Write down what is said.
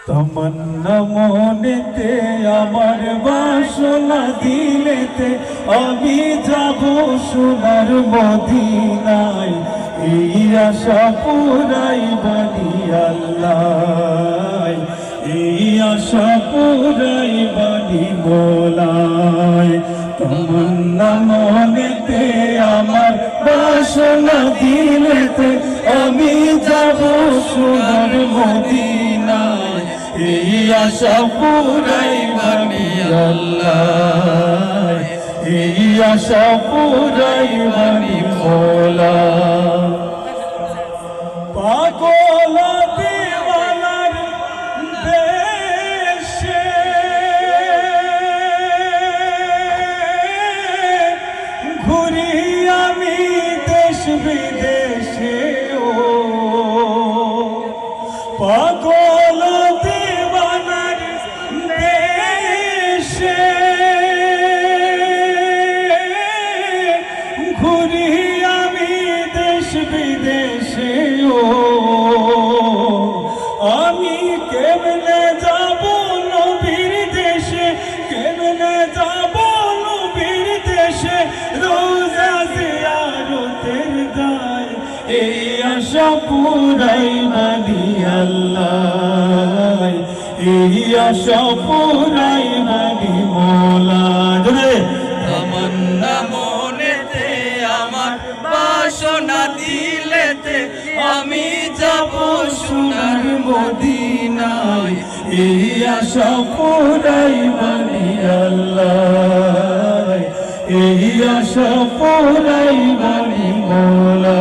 তমন্না মনেতে আমার বাসনা দিলেতে আমি যাব সোনার মদিনায়। এই আশা পুরাই বানি আল্লাহ, এই আশা পুরাই বানি মোলায়। তমন্না মনেতে আমার বাসনা দিলেতে আমি যাব সোনার মদিনায়। এই আশা পুরাই বানি আল্লাহ, এই আশা পুরাই বানি মোলা। পাগল দিওয়ানার দেশে ঘুরি আমি দেশ বিদেশে, ও পাগল দিওয়ানার দেশে ঘুরি আমি দেশ বিদেশে। ও আমি কেমনে যাব নবীর দেশে, কেমনে যাব নবীর দেশে, রোজা জিয়ারতের দায়। এই আশা পুরাই বানি আল্লাহ, এই আশা পুরাই বানি মোলা। তমন্না মনেতে আমার বাসনা দিলেতে আমি যাব সোনার মদিনায়। এই আশা পুরাই বানি আল্লাহ, এই আশা পুরাই বানি মোলা।